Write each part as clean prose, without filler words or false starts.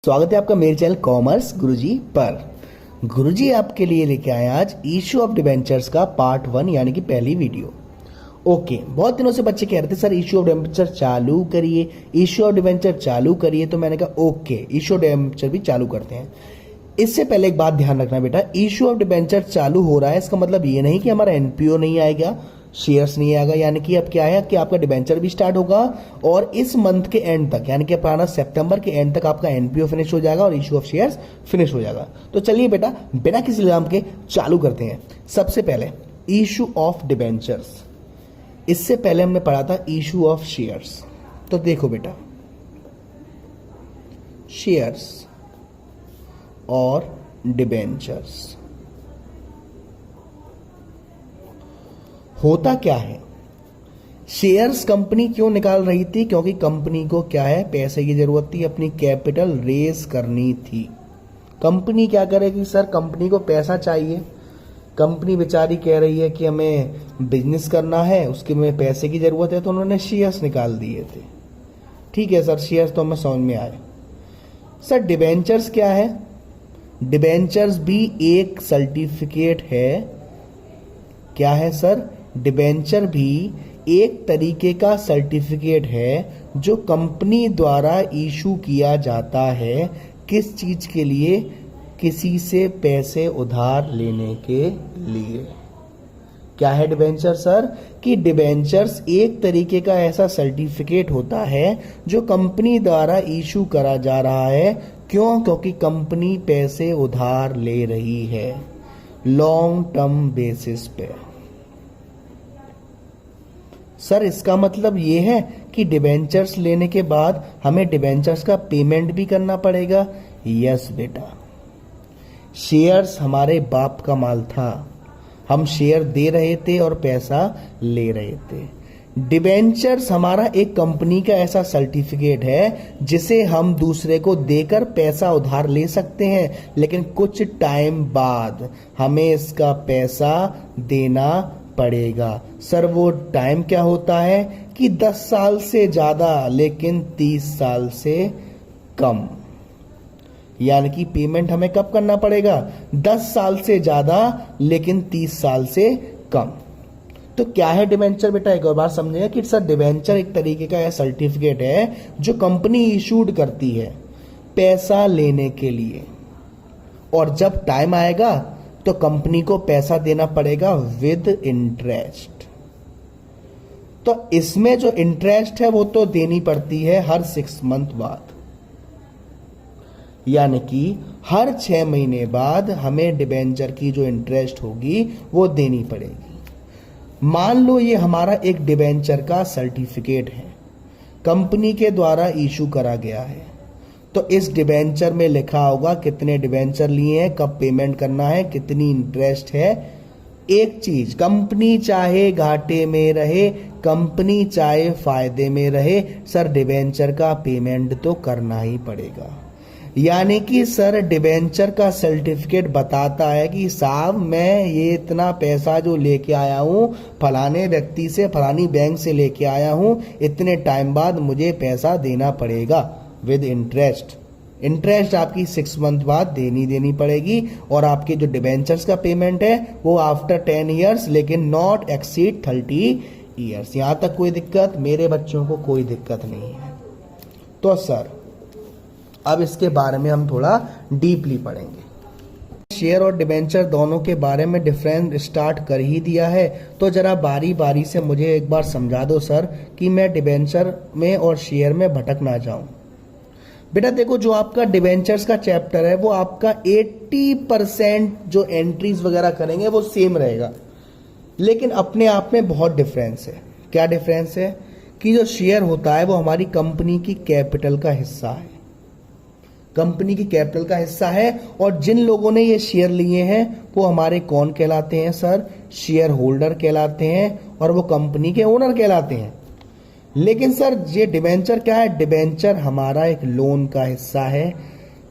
स्वागत है आपका मेरे चैनल कॉमर्स गुरुजी पर। गुरुजी आपके लिए लेके आए आज इशू ऑफ डिबेंचर्स का पार्ट 1 यानी कि पहली वीडियो। ओके, बहुत दिनों से बच्चे कह रहे थे सर इशू ऑफ डिबेंचर चालू करिए, इशू ऑफ डिबेंचर चालू करिए, तो मैंने कहा ओके इशू ऑफ डिबेंचर भी चालू करते हैं। इससे पहले एक बात ध्यान रखना बेटा, इशू ऑफ डिबेंचर चालू हो रहा है इसका मतलब ये नहीं कि हमारा एनपीओ नहीं आएगा, शेयर्स नहीं आएगा, यानी कि अब क्या है कि आपका डिबेंचर भी स्टार्ट होगा और इस मंथ के एंड तक यानी कि अपना सितंबर के एंड तक आपका एनपीओ फिनिश हो जाएगा और इशू ऑफ शेयर्स फिनिश हो जाएगा। तो चलिए बेटा बिना किसी विलंब के चालू करते हैं। सबसे पहले इशू ऑफ डिबेंचर्स, इससे पहले हमने पढ़ा था इशू ऑफ शेयर्स। तो देखो बेटा, शेयर्स और डिबेंचर्स होता क्या है। शेयर्स कंपनी क्यों निकाल रही थी? क्योंकि कंपनी को क्या है, पैसे की जरूरत थी, अपनी कैपिटल रेज करनी थी। कंपनी क्या करेगी सर, कंपनी को पैसा चाहिए, कंपनी बेचारी कह रही है कि हमें बिजनेस करना है, उसके में पैसे की जरूरत है, तो उन्होंने शेयर्स निकाल दिए थे। ठीक है सर, शेयर्स तो हमें समझ में आए। सर डिबेंचर्स क्या है? डिबेंचर्स भी एक सर्टिफिकेट है। क्या है सर? डिबेंचर भी एक तरीके का सर्टिफिकेट है जो कंपनी द्वारा इशू किया जाता है। किस चीज के लिए? किसी से पैसे उधार लेने के लिए। क्या है डिबेंचर सर? कि डिबेंचर्स एक तरीके का ऐसा सर्टिफिकेट होता है जो कंपनी द्वारा इशू करा जा रहा है। क्यों? क्योंकि कंपनी पैसे उधार ले रही है लॉन्ग टर्म बेसिस पे। सर इसका मतलब ये है कि डिबेंचर्स लेने के बाद हमें डिबेंचर्स का पेमेंट भी करना पड़ेगा। यस बेटा, शेयर्स हमारे बाप का माल था, हम शेयर दे रहे थे और पैसा ले रहे थे। डिबेंचर्स हमारा एक कंपनी का ऐसा सर्टिफिकेट है जिसे हम दूसरे को देकर पैसा उधार ले सकते हैं, लेकिन कुछ टाइम बाद हमें इसका पैसा देना पड़ेगा। सर वो टाइम क्या होता है कि 10 साल से ज्यादा लेकिन 30 साल से कम, यानी कि पेमेंट हमें कब करना पड़ेगा? 10 साल से ज्यादा लेकिन 30 साल से कम। तो क्या है डिबेंचर बेटा, एक और बार समझिए कि सर डिबेंचर एक तरीके का सर्टिफिकेट है जो कंपनी इशूड करती है पैसा लेने के लिए, और जब टाइम आएगा तो कंपनी को पैसा देना पड़ेगा विद इंटरेस्ट। तो इसमें जो इंटरेस्ट है वो तो देनी पड़ती है हर 6 मंथ बाद, यानी कि हर 6 महीने बाद हमें डिबेंचर की जो इंटरेस्ट होगी वो देनी पड़ेगी। मान लो ये हमारा एक डिबेंचर का सर्टिफिकेट है, कंपनी के द्वारा इशू करा गया है, तो इस डिबेंचर में लिखा होगा कितने डिबेंचर लिए हैं, कब पेमेंट करना है, कितनी इंटरेस्ट है। एक चीज, कंपनी चाहे घाटे में रहे, कंपनी चाहे फायदे में रहे, सर डिबेंचर का पेमेंट तो करना ही पड़ेगा। यानी कि सर डिबेंचर का सर्टिफिकेट बताता है कि साहब मैं ये इतना पैसा जो लेके आया हूं फलाने व्यक्ति से, फलानी बैंक से लेके आया हूं, इतने टाइम बाद मुझे पैसा देना पड़ेगा विद इंटरेस्ट। इंटरेस्ट आपकी 6 मंथ बाद देनी पड़ेगी, और आपके जो डिबेंचर्स का पेमेंट है वो आफ्टर 10 ईयर्स, लेकिन नॉट एक्सीड 30 ईयर्स। यहां तक कोई दिक्कत? मेरे बच्चों को कोई दिक्कत नहीं है। तो सर अब इसके बारे में हम थोड़ा डीपली पढ़ेंगे। शेयर और डिबेंचर दोनों के बारे में डिफरेंस स्टार्ट कर ही दिया है, तो जरा बारी बारी से मुझे एक बार समझा दो सर कि मैं डिबेंचर में और शेयर में भटक ना जाऊं। बेटा देखो, जो आपका डिबेंचर्स का चैप्टर है वो आपका 80% जो एंट्रीज वगैरह करेंगे वो सेम रहेगा, लेकिन अपने आप में बहुत डिफरेंस है। क्या डिफरेंस है? कि जो शेयर होता है वो हमारी कंपनी की कैपिटल का हिस्सा है, कंपनी की कैपिटल का हिस्सा है, और जिन लोगों ने ये शेयर लिए हैं वो हमारे कौन कहलाते हैं सर? शेयर होल्डर कहलाते हैं, और वो कंपनी के ओनर कहलाते हैं। लेकिन सर ये डिबेंचर क्या है? डिबेंचर हमारा एक लोन का हिस्सा है।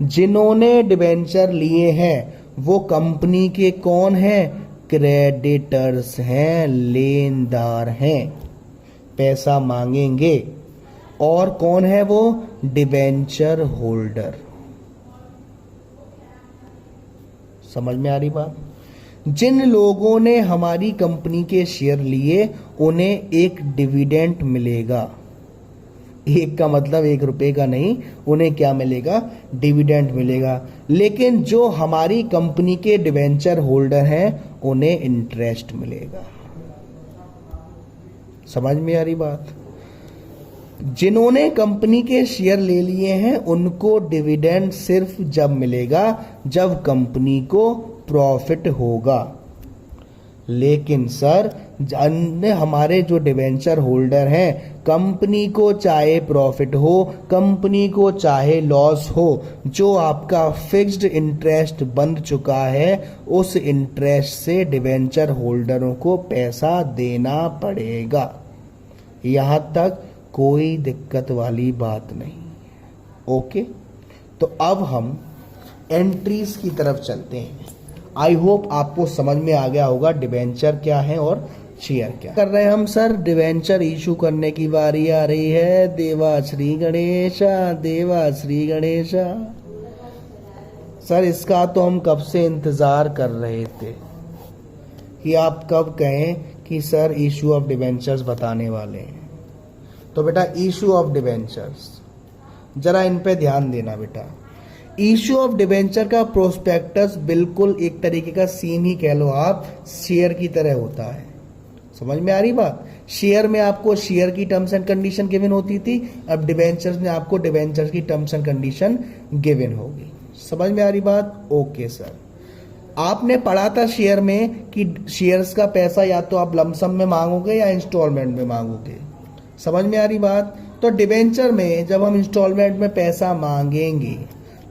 जिन्होंने डिबेंचर लिए हैं वो कंपनी के कौन हैं? क्रेडिटर्स हैं, लेनदार हैं, पैसा मांगेंगे। और कौन है वो? Debenture holder. समझ में आ रही बात? जिन लोगों ने हमारी कंपनी के शेयर लिए उन्हें एक डिविडेंड मिलेगा। एक का मतलब 1 रुपए का नहीं, उन्हें क्या मिलेगा? डिविडेंड मिलेगा। लेकिन जो हमारी कंपनी के डिवेंचर होल्डर हैं उन्हें इंटरेस्ट मिलेगा। समझ में आ रही बात? जिन्होंने कंपनी के शेयर ले लिए हैं उनको डिविडेंड सिर्फ जब मिलेगा जब कंपनी को प्रॉफिट होगा। लेकिन सर अन्य हमारे जो डिवेंचर होल्डर हैं, कंपनी को चाहे प्रॉफिट हो, कंपनी को चाहे लॉस हो, जो आपका फिक्स्ड इंटरेस्ट बन चुका है उस इंटरेस्ट से डिवेंचर होल्डरों को पैसा देना पड़ेगा। यहां तक कोई दिक्कत वाली बात नहीं। ओके, तो अब हम एंट्रीज की तरफ चलते हैं। आई होप आपको समझ में आ गया होगा डिवेंचर क्या है और शेयर क्या कर रहे हैं हम। सर डिवेंचर इशू करने की बारी आ रही है। देवा श्री गणेशा, देवा श्री गणेशा। सर इसका तो हम कब से इंतजार कर रहे थे कि आप कब कहें कि सर इशू ऑफ डिवेंचर्स बताने वाले हैं। तो बेटा इशू ऑफ डिवेंचर्स जरा इन पे ध्यान देना बेटा। इशू ऑफ डिवेंचर का प्रोस्पेक्टस बिल्कुल एक तरीके का सीन ही कह लो आप, शेयर की तरह होता है। समझ में आ रही बात? शेयर में आपको शेयर की टर्म्स एंड कंडीशन गिवन होती थी, अब डिवेंचर्स में आपको डिवेंचर्स की टर्म्स एंड कंडीशन गिवन होगी। समझ में आ रही बात? ओके सर, आपने पढ़ा था शेयर में कि शेयर्स का पैसा या तो आप लमसम में मांगोगे या इंस्टॉलमेंट में मांगोगे। समझ में आ रही बात? तो डिवेंचर में जब हम इंस्टॉलमेंट में पैसा मांगेंगे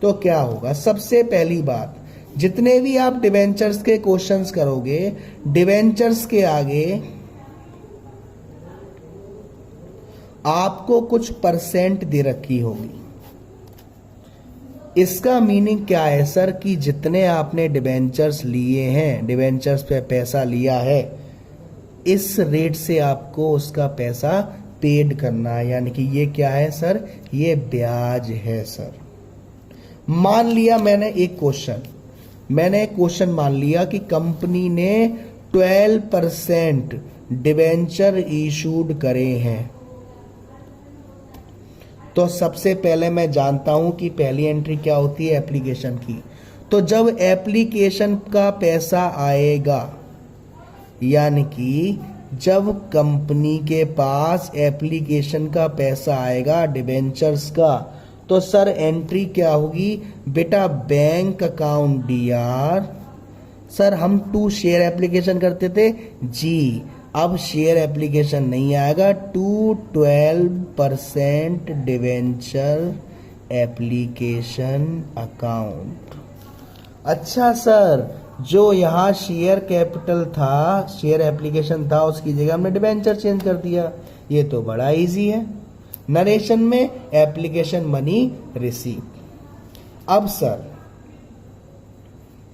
तो क्या होगा? सबसे पहली बात, जितने भी आप डिवेंचर्स के क्वेश्चंस करोगे, डिवेंचर्स के आगे आपको कुछ परसेंट दे रखी होगी। इसका मीनिंग क्या है सर? कि जितने आपने डिवेंचर्स लिए हैं, डिवेंचर्स पे पैसा लिया है, इस रेट से आपको उसका पैसा पेड करना है। यानी कि ये क्या है सर? ये ब्याज है सर। मान लिया मैंने एक क्वेश्चन मान लिया कि कंपनी ने 12% डिवेंचर इशूड करे हैं। तो सबसे पहले मैं जानता हूं कि पहली एंट्री क्या होती है? एप्लीकेशन की। तो जब एप्लीकेशन का पैसा आएगा, यानी कि जब कंपनी के पास एप्लीकेशन का पैसा आएगा डिवेंचर्स का, तो सर एंट्री क्या होगी बेटा? Bank account DR। सर हम 2 शेयर एप्लीकेशन करते थे जी, अब शेयर एप्लीकेशन नहीं आएगा, 12% डिवेंचर एप्लीकेशन अकाउंट। अच्छा सर, जो यहाँ शेयर कैपिटल था, शेयर एप्लीकेशन था, उसकी जगह हमने डिवेंचर चेंज कर दिया। ये तो बड़ा इजी है। नरेशन में एप्लीकेशन मनी रिसीव। अब सर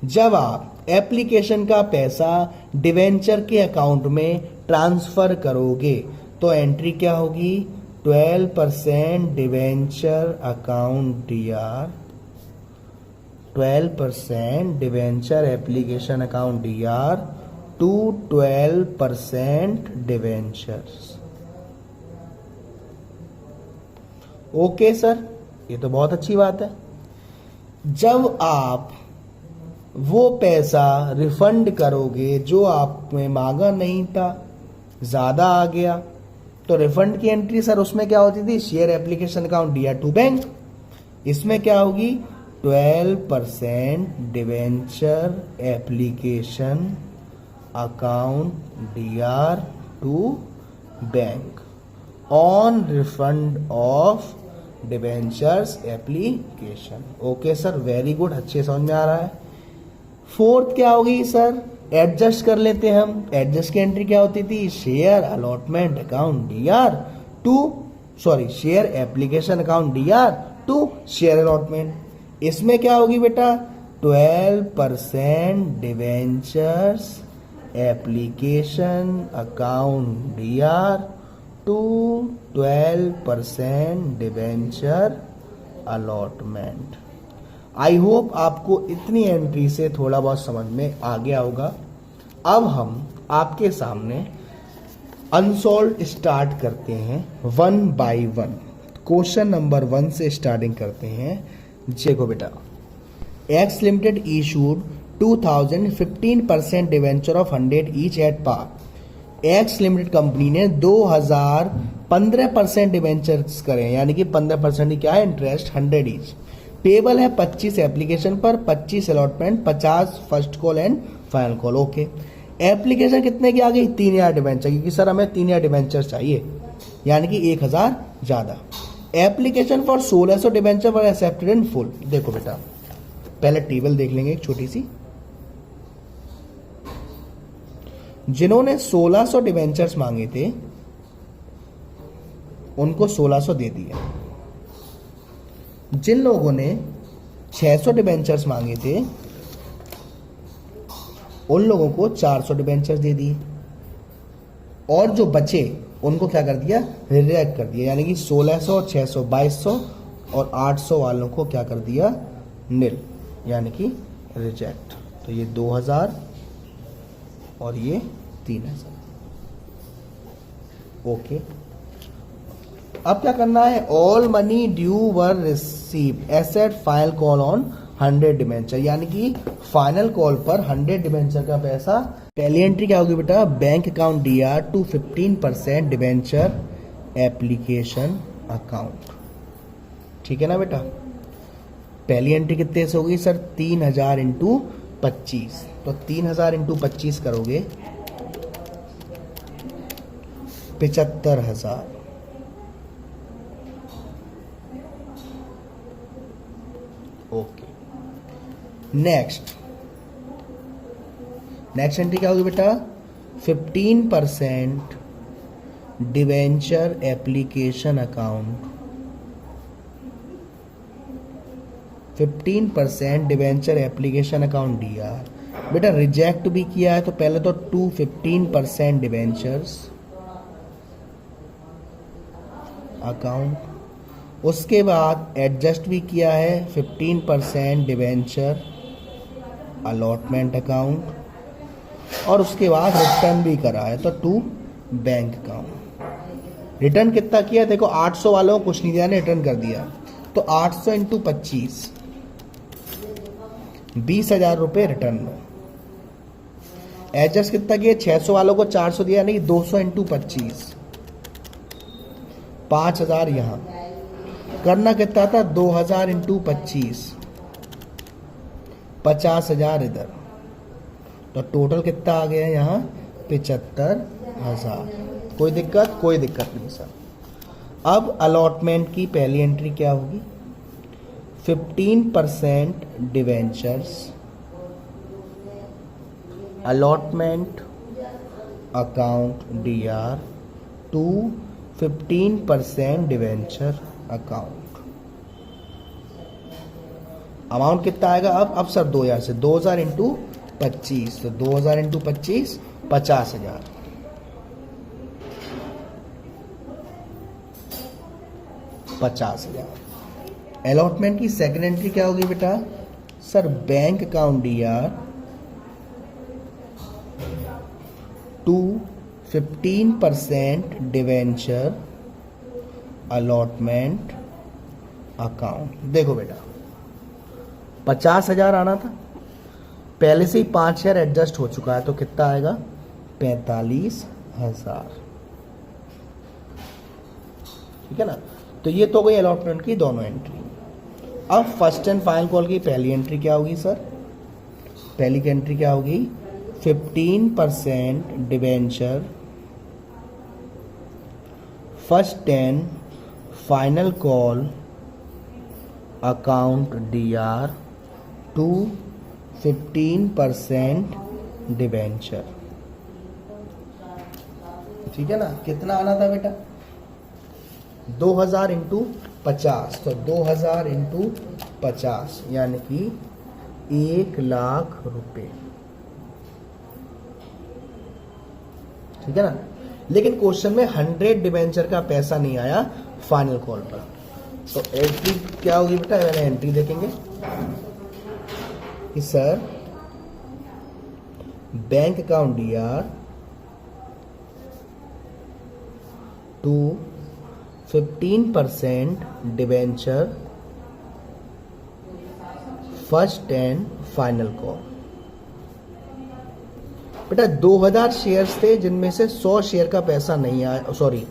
जब आप एप्लीकेशन का पैसा डिवेंचर के अकाउंट में ट्रांसफर करोगे तो एंट्री क्या होगी? 12% debenture account DR, 12% debenture application account DR to 12% debentures. Okay sir, ये तो बहुत अच्छी बात है। जब आप वो पैसा रिफंड करोगे जो आपने मांगा नहीं था, ज्यादा आ गया, तो रिफंड की एंट्री सर उसमें क्या होती थी? Share application account DR to bank. इसमें क्या होगी? 12% debenture application account DR to bank on refund of debentures application. Okay sir, very good, अच्छे समझ में आ रहा है। फोर्थ क्या होगी सर? एडजस्ट कर लेते हैं हम। एडजस्ट की एंट्री क्या होती थी? Share allotment account DR to share application account DR to share allotment. इसमें क्या होगी बेटा? 12% debentures application account DR to 12% debenture allotment. I hope आपको इतनी एंट्री से थोड़ा बहुत समझ में आ गया होगा। अब हम आपके सामने अनसॉल्व स्टार्ट करते हैं 1 बाय 1। क्वेश्चन नंबर 1 से स्टार्टिंग करते हैं। देखो बेटा, X limited issued 2000 15% debenture of 100 each at par. X limited company ने 2000 15% डिवेंचर्स करे, यानी कि 15% क्या है इंटरेस्ट 100 ईच। पेबल है 25 एप्लीकेशन पर, 25 allotment, 50 first call and final call. Okay, application कितने की आ गई 3000 डिवेंचर, क्योंकि सर हमें 3000 डिवेंचर चाहिए, यानी कि 1000 ज्यादा। Application for 1600 debenture were accepted in full. देखो बेटा, पहले टेबल देख लेंगे एक छोटी सी। जिन्होंने 1600 डिवेंचर्स मांगे थे उनको 1600 दे दिया। जिन लोगों ने 600 डिवेंचर्स मांगे थे उन लोगों को 400 डिवेंचर्स दे दिए, और जो बचे उनको क्या कर दिया, रिजेक्ट कर दिया, यानी कि 1600, 600, 2200 और 800 वालों को क्या कर दिया, निल, यानी कि रिजेक्ट। तो ये 2000 और ये 3000। ओके, अब क्या करना है, all money due were receive asset final call on 100 debenture, यानी कि फाइनल कॉल पर 100 डिवेंचर का पैसा। पहली एंट्री क्या होगी बेटा, bank account DR to 15% debenture application account. ठीक है ना बेटा, पहली एंट्री कितने से होगी सर, 3000 इंटू 25। तो 3000 इंटू 25 करोगे 75,000। ओके, नेक्स्ट एंट्री क्या होगी बेटा, 15% debenture application account. 15% debenture application account DR। बेटा रिजेक्ट भी किया है तो पहले तो 15% डिवेंचर्स अकाउंट, उसके बाद एडजस्ट भी किया है 15% डिवेंचर अलॉटमेंट अकाउंट, और उसके बाद रिटर्न भी करा है तो 2 बैंक अकाउंट। रिटर्न कितना किया, देखो 800 वालों को कुछ नहीं दिया ने रिटर्न कर दिया, तो 800 इंटू 25 20,000 रुपये रिटर्न में। एडजस्ट कितना किया, 600 वालों को 400 दिया, नहीं 200 इंटू 25 5000 यहां करना कितना था, 2000 इंटू 25 50,000 इधर, तो टोटल कितना आ गया यहाँ 75,000। कोई दिक्कत, कोई दिक्कत नहीं सर। अब अलॉटमेंट की पहली एंट्री क्या होगी, 15% debentures allotment account DR to 15% debenture account. Amount कितना आएगा, अब सर 2000 से 2000 इंटू 25, तो 2000 इंटू 25 50,000। अलॉटमेंट की सेकंड एंट्री क्या होगी बेटा, sir bank account DR to 15% debenture allotment account. देखो बेटा 50,000 आना था, पहले से ही 5,000 एडजस्ट हो चुका है, तो कितना आएगा 45,000। ठीक है ना, तो ये तो गई अलॉटमेंट की दोनों एंट्री। अब फर्स्ट एंड फाइनल कॉल की पहली एंट्री क्या होगी सर, पहली की एंट्री क्या होगी, 15% debenture first and final call account DR to 15% debenture. ठीक है ना, कितना आना था बेटा, 2000 इंटू 50, तो 2000 इंटू 50 यानी कि 1,00,000 रुपए। ठीक है ना, लेकिन क्वेश्चन में 100 डिवेंचर का पैसा नहीं आया फाइनल कॉल पर, तो एंट्री क्या होगी बेटा, पहले एंट्री देखेंगे कि sir bank account DR to 15% debenture first and final call. बेटा 2000 शेयर्स थे जिनमें से 100 शेयर का पैसा नहीं आया, सॉरी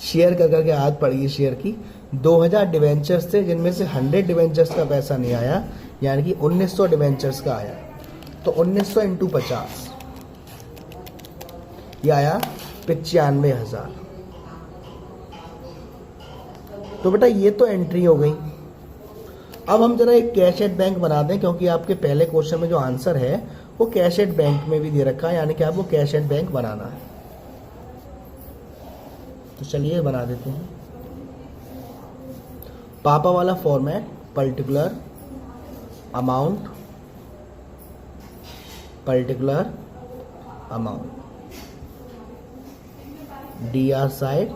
शेयर का करके आदत पड़ी शेयर की। 2000 डिवेंचर्स थे जिनमें से 100 डिवेंचर्स का पैसा नहीं आया, यानी कि 1900 डिवेंचर्स का आया। तो 1900 इंटू 50 ये आया 95,000। तो बेटा ये तो एंट्री हो गई। अब हम जरा एक कैश एट बैंक बना दें, क्योंकि आपके पहले क्वेश्चन में जो आंसर है वो कैश एट बैंक में भी दे रखा है, यानी कि आपको कैश एट बैंक बनाना है। तो चलिए बना देते हैं। पापा वाला format, particular amount, particular amount, DR side,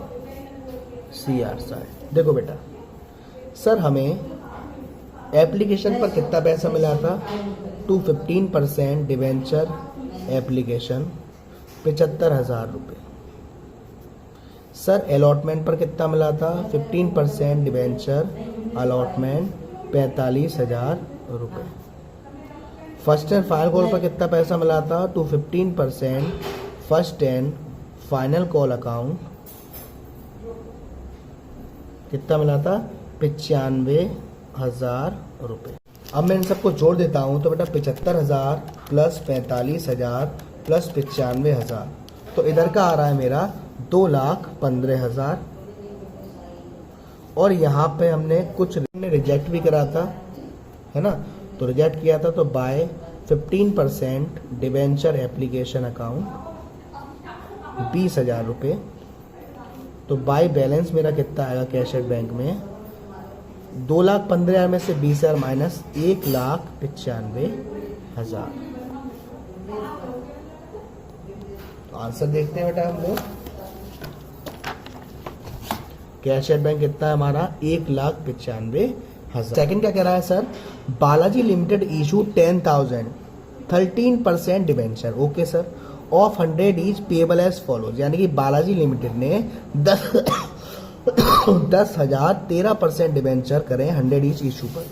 CR side. देखो बेटा सर हमें एप्लीकेशन पर कितना पैसा मिला था, टू 15% डिवेंचर एप्लीकेशन 75,000 रुपये। सर अलॉटमेंट पर कितना मिला था, 15% डिवेंचर अलॉटमेंट 45,000 रुपये। फर्स्ट एंड फाइनल कॉल पर कितना पैसा मिला था, to 15% first and final call account कितना मिला था, 95,000 रुपये। अब मैं इन सबको जोड़ देता हूं तो बेटा 75,000 प्लस 45,000 प्लस 95,000, तो इधर का आ रहा है मेरा 2,15,000। और यहाँ पे हमने कुछ रिजेक्ट भी करा था, है ना, तो रिजेक्ट किया था। तो बाय 15% डिवेंचर एप्लीकेशन अकाउंट 20,000 रुपये। तो बाय बैलेंस मेरा कितना आएगा कैश एट बैंक में, 2,15,000 में से 20,000 माइनस 1,95,000। तो आंसर देखते हैं बेटा हम लोग। कैश एट बैंक कितना है हमारा, 1,95,000। सेकंड क्या कह रहा है sir, Balaji limited issue 10,000 13% debenture. Okay sir, of 100 is payable as follows, यानी कि बालाजी लिमिटेड ने 10,000 13% डिवेंचर करें 100 ईच इशू पर।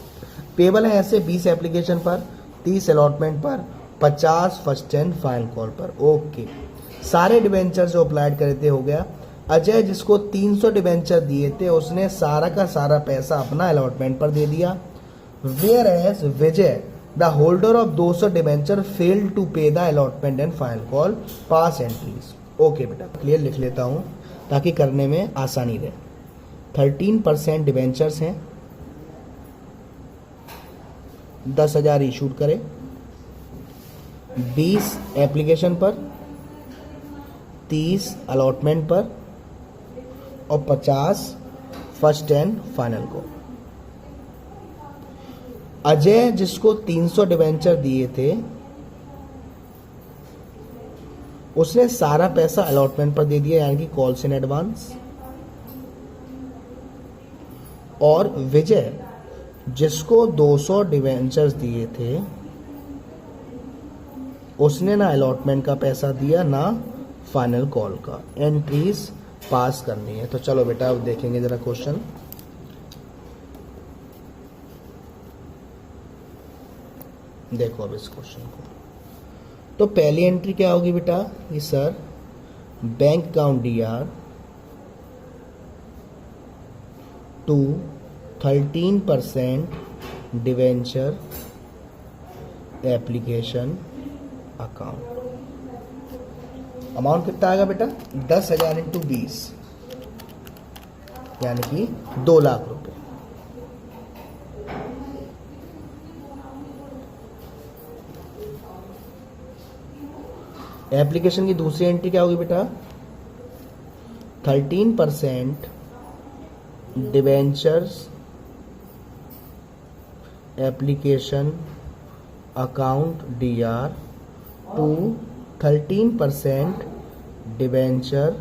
पेबल है ऐसे 20 एप्लीकेशन पर, 30 अलॉटमेंट पर, 50 फर्स्ट एंड फाइनल कॉल पर। ओके, सारे डिवेंचर जो अप्लाइड करे थे हो गया। अजय जिसको 300 डिवेंचर दिए थे उसने सारा का सारा पैसा अपना अलॉटमेंट पर दे दिया। Whereas Vijay the holder of 200 debenture failed to pay the allotment and final call, pass entries. Okay बेटा क्लियर लिख लेता हूं ताकि करने में आसानी रहे। 13% डिवेंचर्स हैं, 10,000 इशूड करें, 20 एप्लीकेशन पर, 30 अलॉटमेंट पर और 50 फर्स्ट एंड फाइनल को। अजय जिसको 300 डिवेंचर दिए थे उसने सारा पैसा अलॉटमेंट पर दे दिया, यानी कि कॉल्स इन एडवांस। और विजय जिसको 200 डिवेंचर्स दिए थे उसने ना अलॉटमेंट का पैसा दिया ना फाइनल कॉल का। एंट्रीज पास करनी है। तो चलो बेटा अब देखेंगे जरा क्वेश्चन। देखो अब इस क्वेश्चन को, तो पहली एंट्री क्या होगी बेटा, ये sir bank account DR to 13% debenture application account. Amount कितना आएगा बेटा, 10,000 इंटू 20 यानी कि 2 लाख रुपए। एप्लीकेशन की दूसरी एंट्री क्या होगी बेटा, 13% debentures application account DR to 13% debenture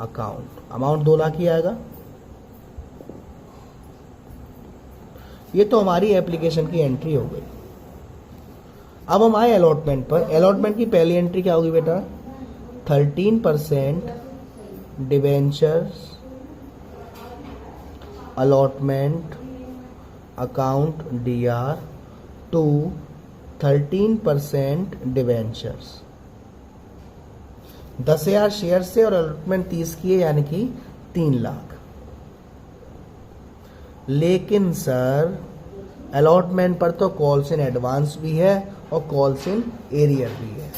account. Amount 2 lakh ही आएगा। ये तो हमारी एप्लीकेशन की एंट्री हो गई। अब हम आए अलॉटमेंट पर। अलॉटमेंट की पहली एंट्री क्या होगी बेटा? 13% debentures allotment account DR to 13% debentures. 10,000 share से और अलॉटमेंट 30 की है, यानी कि 3 लाख। लेकिन सर अलॉटमेंट पर तो कॉल्स इन एडवांस भी है और कॉल्स इन एरियर भी है।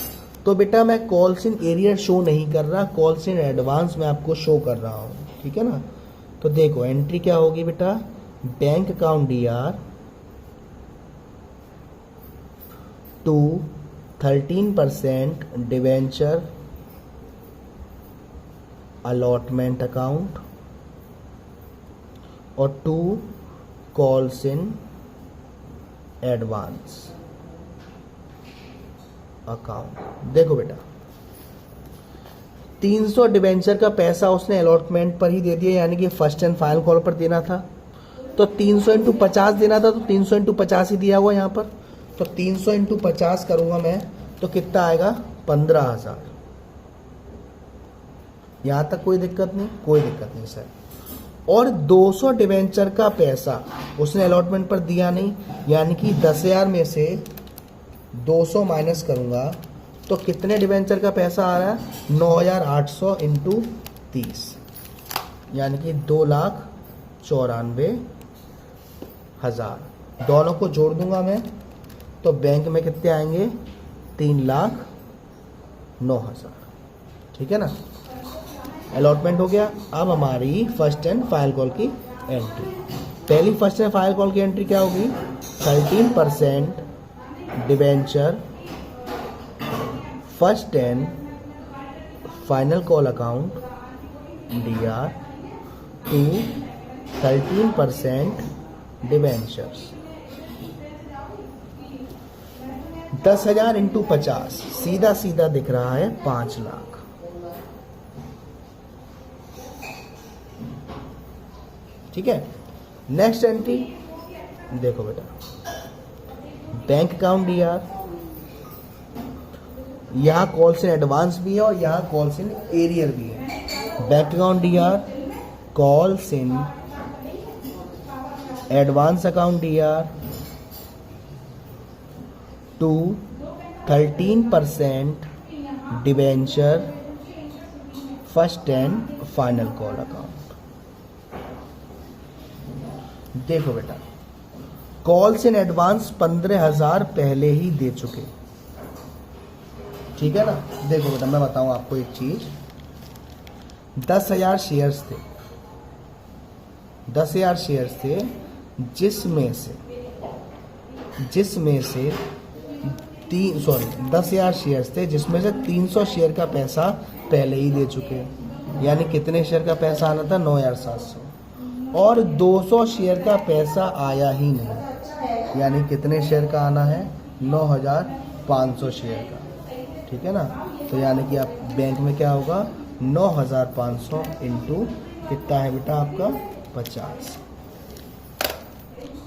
तो बेटा मैं कॉल्स इन एरियर शो नहीं कर रहा, कॉल्स इन एडवांस मैं आपको शो कर रहा हूँ, ठीक है ना। तो देखो एंट्री क्या होगी बेटा? Bank account DR to 13% debenture allotment account और 2 कॉल्स इन एडवांस अकाउंट। देखो बेटा 300 डिबेंचर का पैसा उसने अलॉटमेंट पर ही दे दिया, यानी कि फर्स्ट एंड फाइनल कॉल पर देना था। तो 300 इंटू 50 देना था, तो 300 इंटू 50 ही दिया हुआ यहाँ पर। तो 300 इंटू 50 करूंगा मैं तो कितना आएगा? 15,000। यहां तक कोई दिक्कत नहीं? कोई दिक्कत नहीं सर। और 200 डिवेंचर का पैसा उसने अलॉटमेंट पर दिया नहीं, यानी कि 10,000 में से 200 माइनस करूंगा तो कितने डिवेंचर का पैसा आ रहा है? 9,800 इंटू 30, यानी कि 2,94,000। दोनों को जोड़ दूंगा मैं तो बैंक में कितने आएंगे? 3,09,000। ठीक है ना। अलॉटमेंट हो गया। अब हमारी फर्स्ट एंड फाइनल कॉल की एंट्री। पहली फर्स्ट एंड फाइनल कॉल की एंट्री क्या होगी? 13% debenture first and final call account DR to 13% debentures. 10,000 into 50 सीधा सीधा दिख रहा है 5 लाख। ठीक है। नेक्स्ट एंट्री देखो बेटा, बैंक अकाउंट DR, यहां कॉल्स इन एडवांस भी है और यहां कॉल्स इन एरियर भी है। Bank account DR calls in advance account DR to 13% debenture first and final call account. देखो बेटा कॉल्स इन एडवांस 15,000 पहले ही दे चुके। ठीक है ना। देखो बेटा मैं बताऊं आपको एक चीज, 10,000 शेयर्स थे, 10,000 शेयर्स थे, जिसमें से 10,000 शेयर्स थे जिसमें से 300 शेयर का पैसा पहले ही दे चुके। यानी कितने शेयर का पैसा आना था? 9,700। और 200 शेयर का पैसा आया ही नहीं, यानी कितने शेयर का आना है? 9,500 शेयर का। ठीक है ना। तो यानी कि आप बैंक में क्या होगा? 9,500 इंटू कितना है बेटा आपका? 50,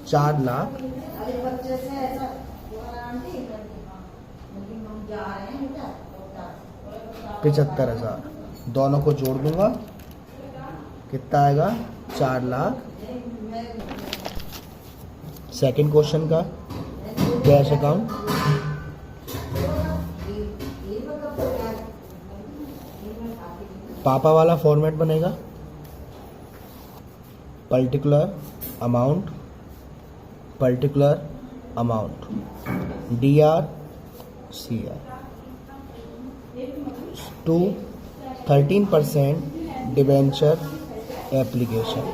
4,75,000। दोनों को जोड़ दूंगा कितना आएगा? 4 लाख। सेकंड क्वेश्चन का कैश अकाउंट, पापा वाला फॉर्मेट बनेगा, particular amount DR CR to 13% debenture application.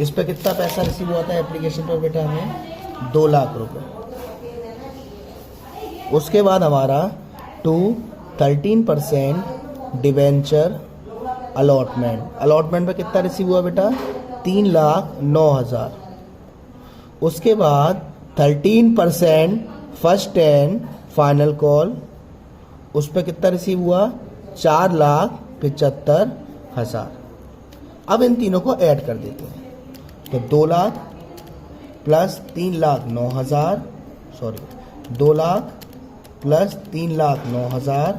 इस पे कितना पैसा रिसीव हुआ था एप्लीकेशन पर बेटा? हमें 2 लाख रुपए। उसके बाद हमारा 13% डिवेंचर अलॉटमेंट पे कितना रिसीव हुआ बेटा? 3,09,000। उसके बाद 13% फर्स्ट एंड फाइनल कॉल, उस पर कितना रिसीव हुआ? 4,75,000। अब इन तीनों को ऐड कर देते हैं तो 2 lakh plus 3,09,000 2 lakh plus 3,09,000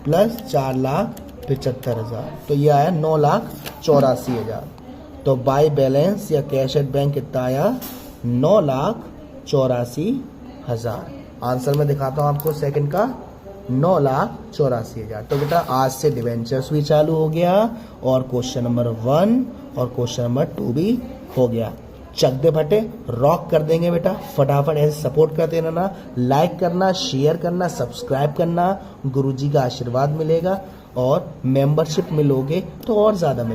plus 4,75,000, तो ये आया 9,84,000। तो बाय बैलेंस या कैश एट बैंक कितना आया? 9,84,000। आंसर मैं दिखाता हूँ आपको सेकंड का, 9,84,000। तो बेटा आज से डिवेंचर्स भी चालू हो गया और क्वेश्चन नंबर 1 और क्वेश्चन नंबर 2 भी हो गया। चक दे फटे, रॉक कर देंगे बेटा। फटाफट ऐसे सपोर्ट करते रहना, लाइक करना, शेयर करना, सब्सक्राइब करना। गुरुजी का आशीर्वाद मिलेगा और मेंबरशिप मिलोगे तो और ज़्यादा मिलेगा।